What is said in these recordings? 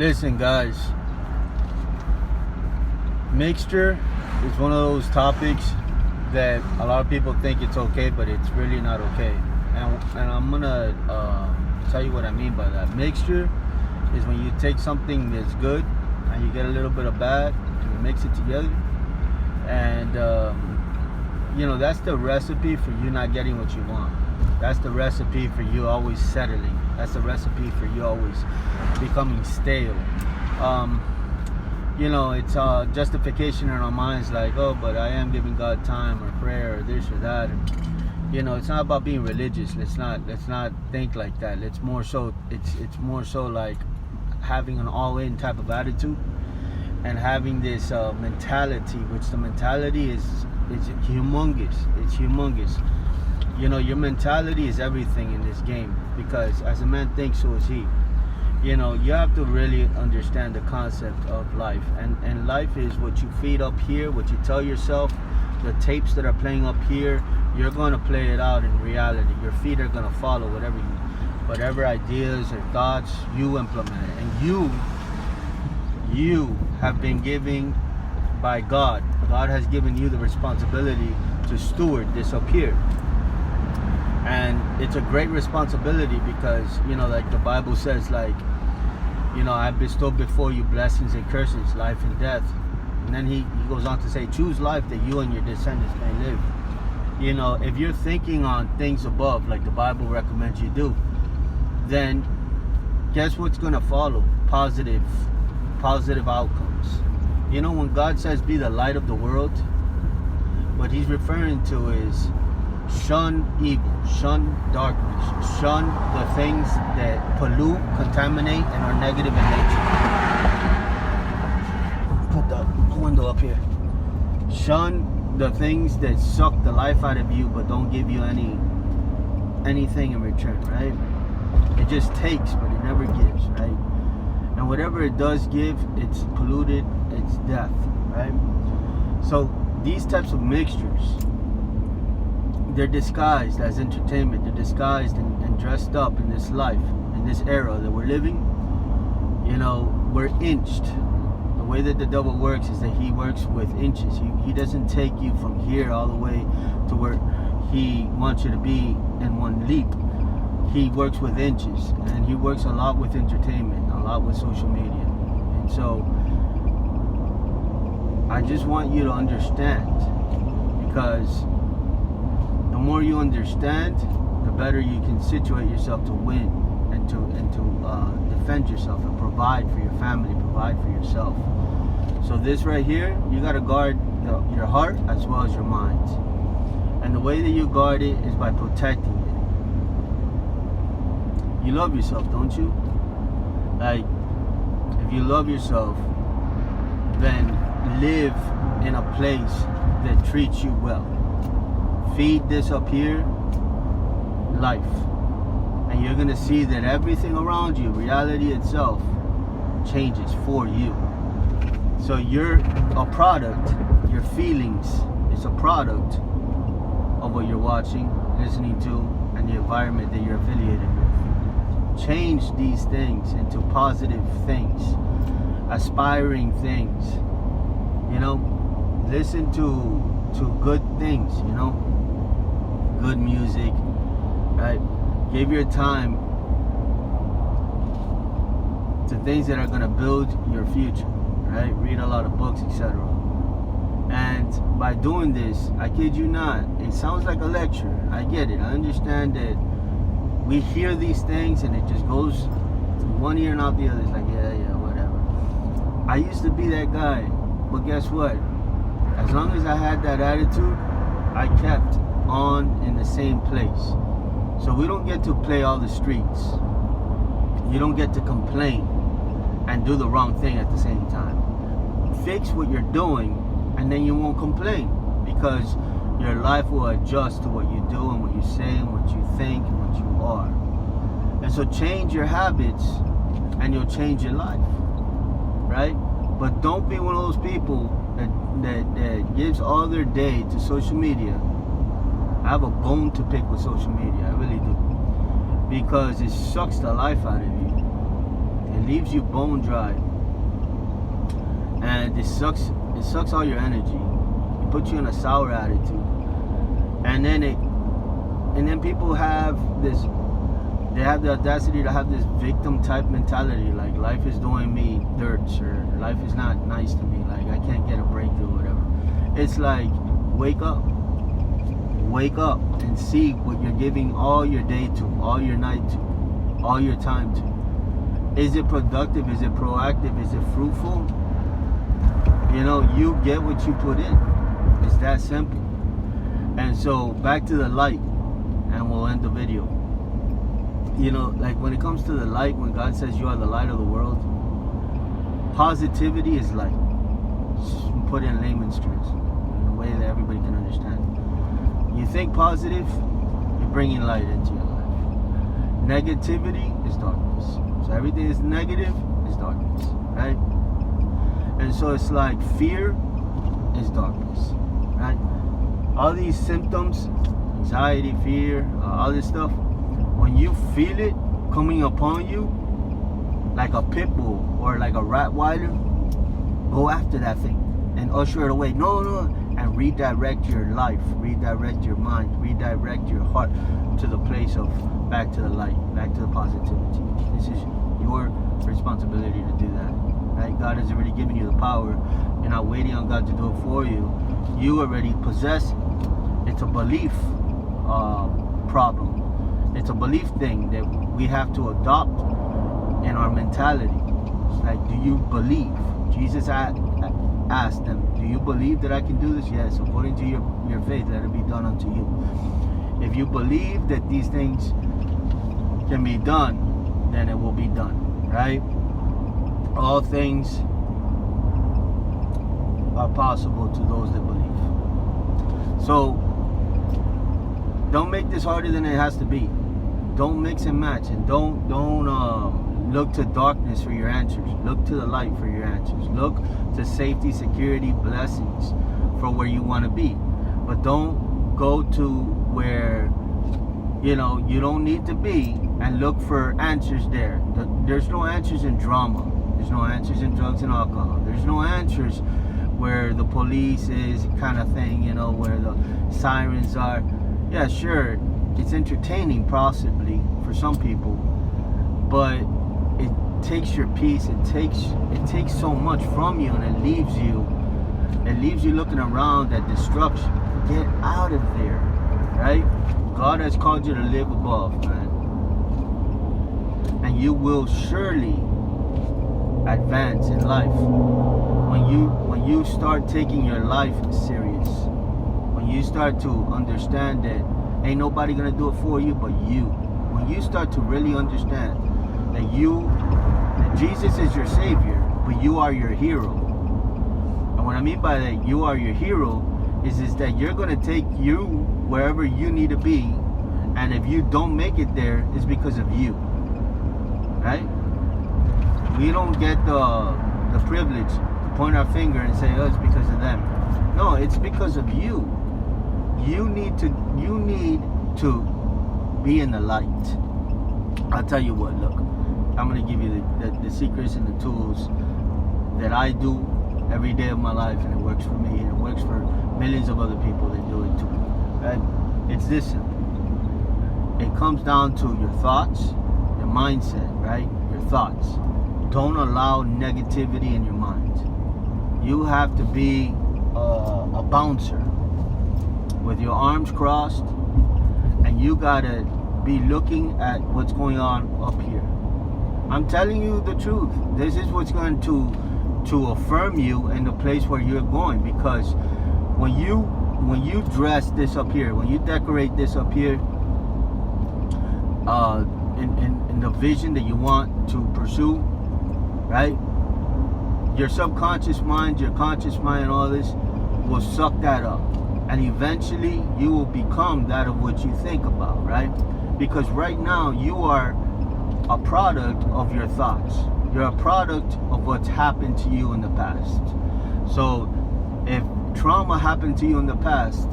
Listen, guys, mixture is one of those topics that a lot of people think it's okay, but it's really not okay. And I'm gonna tell you what I mean by that. Mixture is when you take something that's good and you get a little bit of bad and you mix it together, and that's the recipe for you not getting what you want. That's the recipe for you always settling. That's the recipe for you always becoming stale. It's justification in our minds, like, oh, but I am giving God time or prayer or this or that. And it's not about being religious. Let's not think like that. It's more so like having an all-in type of attitude and having this mentality, which the mentality is humongous. It's humongous. Your mentality is everything in this game, because as a man thinks, so is he. You have to really understand the concept of life, and life is what you feed up here, what you tell yourself, the tapes that are playing up here. You're going to play it out in reality. Your feet are going to follow whatever ideas or thoughts you implement, and you have been given by God. God has given you the responsibility to steward this up here. And it's a great responsibility because, like the Bible says, like, I bestowed before you blessings and curses, life and death. And then he goes on to say, choose life that you and your descendants may live. If you're thinking on things above, like the Bible recommends you do, then guess what's going to follow? Positive outcomes. When God says be the light of the world, what he's referring to is shun evil, shun darkness, shun the things that pollute, contaminate, and are negative in nature. Put the window up here. Shun the things that suck the life out of you but don't give you anything in return, right? It just takes, but it never gives, right? And whatever it does give, it's polluted, it's death, right? So these types of mixtures, they're disguised as entertainment. They're disguised and dressed up in this life, in this era that we're living. We're inched. The way that the devil works is that he works with inches. He doesn't take you from here all the way to where he wants you to be in one leap. He works with inches, and he works a lot with entertainment, a lot with social media. And so I just want you to understand, because the more you understand, the better you can situate yourself to win and to defend yourself and provide for your family, provide for yourself. So this right here, you got to guard your heart as well as your mind. And the way that you guard it is by protecting it. You love yourself, don't you? Like, if you love yourself, then live in a place that treats you well. Feed this up here life, and you're gonna see that everything around you, reality itself, changes for you. So you're a product. Your feelings is a product of what you're watching, listening to, and the environment that you're affiliated with. Change these things into positive things, aspiring things. Listen to good things. Good music, right? Give your time to things that are going to build your future, right? Read a lot of books, etc. And by doing this, I kid you not, it sounds like a lecture. I get it. I understand that we hear these things and it just goes through one ear and out the other. It's like, yeah, whatever. I used to be that guy, but guess what? As long as I had that attitude, I kept on in the same place. So we don't get to play all the streets. You don't get to complain and do the wrong thing at the same time. Fix what you're doing, and then you won't complain, because your life will adjust to what you do and what you say and what you think and what you are. And so change your habits and you'll change your life, right? But don't be one of those people that gives all their day to social media. I have a bone to pick with social media, I really do, because it sucks the life out of you. It leaves you bone dry. And it sucks all your energy. It puts you in a sour attitude. And then people have this, they have the audacity to have this victim type mentality, like life is doing me dirt, or life is not nice to me, like I can't get a breakthrough or whatever. It's like, wake up and see what you're giving all your day to, all your night to, all your time to. Is it productive? Is it proactive? Is it fruitful? You know, you get what you put in. It's that simple. And so back to the light, and we'll end the video. You know, like when it comes to the light, when God says you are the light of the world, positivity is light. Put it in layman's terms, in a way that everybody can understand. You think positive, you're bringing light into your life. Negativity is darkness. So everything is negative is darkness, right? And so it's like fear is darkness, right? All these symptoms, anxiety, fear, all this stuff, when you feel it coming upon you like a pit bull or like a Rottweiler, go after that thing and usher it away. No, and redirect your life, redirect your mind, redirect your heart to the place of back to the light, back to the positivity. This is your responsibility to do that, right? God has already given you the power. You're not waiting on God to do it for you. You already possess it. It's a belief problem. It's a belief thing that we have to adopt in our mentality. It's like, do you believe? Jesus asked them, do you believe that I can do this? Yes, according to your faith, let it be done unto you. If you believe that these things can be done, then it will be done, right? All things are possible to those that believe. So don't make this harder than it has to be. Don't mix and match, and don't look to darkness for your answers. Look to the light for your answers. Look to safety, security, blessings for where you want to be. But don't go to where you don't need to be and look for answers there. There's no answers in drama. There's no answers in drugs and alcohol. There's no answers where the police is kind of thing, where the sirens are. Yeah, sure, it's entertaining possibly for some people, but it takes your peace. It takes so much from you, and it leaves you looking around at destruction. Get out of there, right? God has called you to live above, man, and you will surely advance in life when you start taking your life serious. When you start to understand that ain't nobody gonna do it for you but you. When you start to really understand that Jesus is your savior, but you are your hero. And what I mean by that, you are your hero, is that you're gonna take you wherever you need to be, and if you don't make it there, it's because of you, right? We don't get the privilege to point our finger and say, oh, it's because of them. No, it's because of you. You need to be in the light. I'll tell you what, look, I'm going to give you the secrets and the tools that I do every day of my life, and it works for me, and it works for millions of other people that do it too. Right? It's this simple. It comes down to your thoughts, your mindset, right? Your thoughts. Don't allow negativity in your mind. You have to be a bouncer with your arms crossed, and you gotta be looking at what's going on up here. I'm telling you the truth. This is what's going to affirm you in the place where you're going, because when you dress this up here, when you decorate this up here, in the vision that you want to pursue, right? Your subconscious mind, your conscious mind, all this will suck that up. And eventually you will become that of what you think about, right? Because right now you are a product of your thoughts. You're a product of what's happened to you in the past. So if trauma happened to you in the past,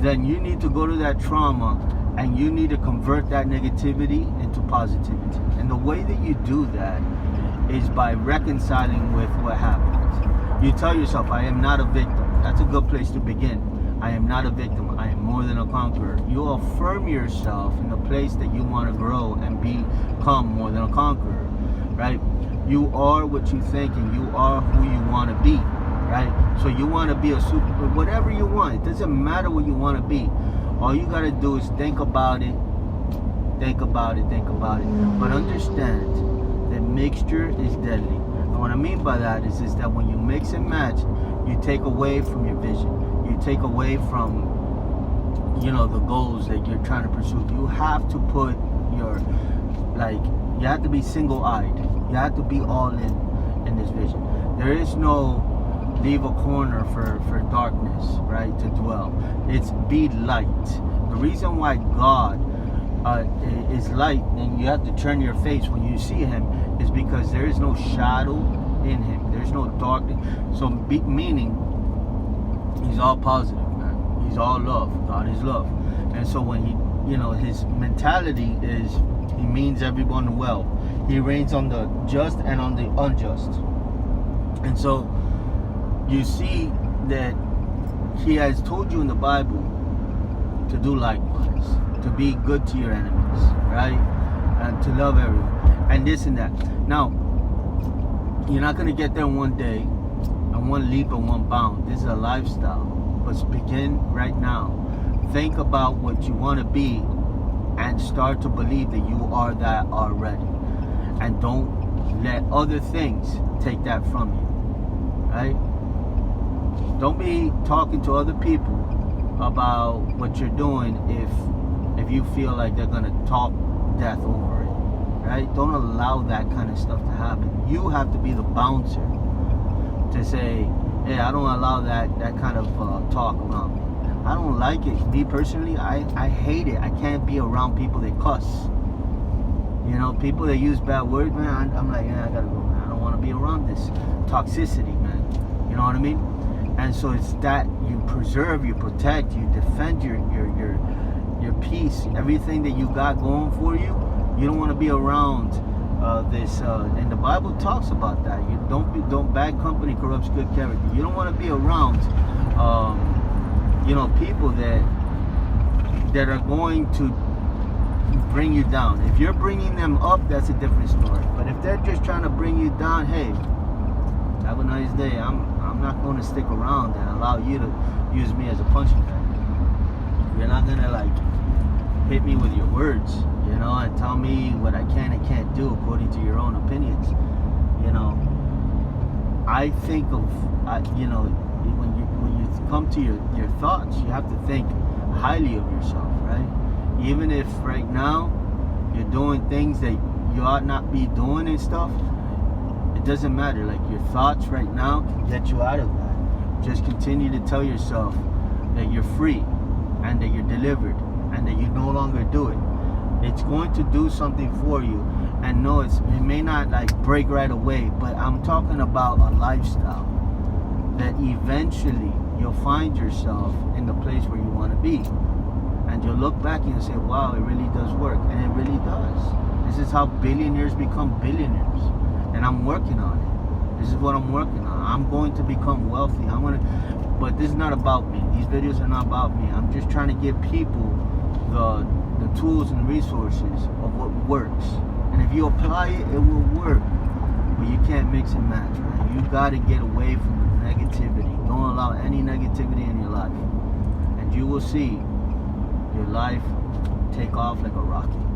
then you need to go to that trauma and you need to convert that negativity into positivity. And the way that you do that is by reconciling with what happened. You tell yourself, I am not a victim. That's a good place to begin. I am not a victim. I am more than a conqueror. You affirm yourself in the place that you want to grow and become more than a conqueror, right? You are what you think, and you are who you want to be, right? So you want to be a super, whatever you want. It doesn't matter what you want to be. All you got to do is think about it, think about it, think about it. But understand that mixture is deadly. And what I mean by that is that when you mix and match, you take away from your vision. You take away from, you know, the goals that you're trying to pursue. You have to put your, like, you have to be single-eyed. You have to be all in this vision. There is no leave a corner for darkness, right, to dwell. It's be light. The reason why God is light, and you have to turn your face when you see him, is because there is no shadow in him. There's no darkness. So meaning he's all positive, man. He's all love. God is love. And so when he, you know, his mentality is he means everyone well. He reigns on the just and on the unjust. And so you see that he has told you in the Bible to do likewise, to be good to your enemies, right? And to love everyone, and this and that. Now, you're not going to get there in one day, and one leap and one bound. This is a lifestyle. But begin right now. Think about what you want to be, and start to believe that you are that already. And don't let other things take that from you, right? Don't be talking to other people about what you're doing if you feel like they're gonna talk death over it, right? Don't allow that kind of stuff to happen. You have to be the bouncer to say, hey, I don't allow that kind of talk around me. I don't like it. Me personally, I hate it. I can't be around people that cuss. You know, people that use bad words, man, I'm like, yeah, I gotta go, man. I don't want to be around this toxicity, man. You know what I mean? And so it's that you preserve, you protect, you defend your peace, everything that you got going for you. You don't want to be around this, and the Bible talks about that. You don't bad company corrupts good character. You don't want to be around, you know, people that are going to bring you down. If you're bringing them up, that's a different story. But if they're just trying to bring you down, hey, have a nice day. I'm not going to stick around and allow you to use me as a punching bag. You're not going to like hit me with your words, you know, and tell me what I can and can't do according to your own opinions. You know, I think of, you know, when you come to your thoughts, you have to think highly of yourself, right? Even if right now you're doing things that you ought not be doing and stuff, it doesn't matter. Like, your thoughts right now can get you out of that. Just continue to tell yourself that you're free and that you're delivered and that you no longer do it. It's going to do something for you. And no, it may not like break right away, but I'm talking about a lifestyle that eventually you'll find yourself in the place where you want to be. And you'll look back and you'll say, wow, it really does work. And it really does. This is how billionaires become billionaires. And I'm working on it. This is what I'm working on. I'm going to become wealthy. But this is not about me. These videos are not about me. I'm just trying to give people the tools and resources of what works. And if you apply it, it will work. But you can't mix and match, man. You got to get away from the negativity. Don't allow any negativity in your life. And you will see your life take off like a rocket.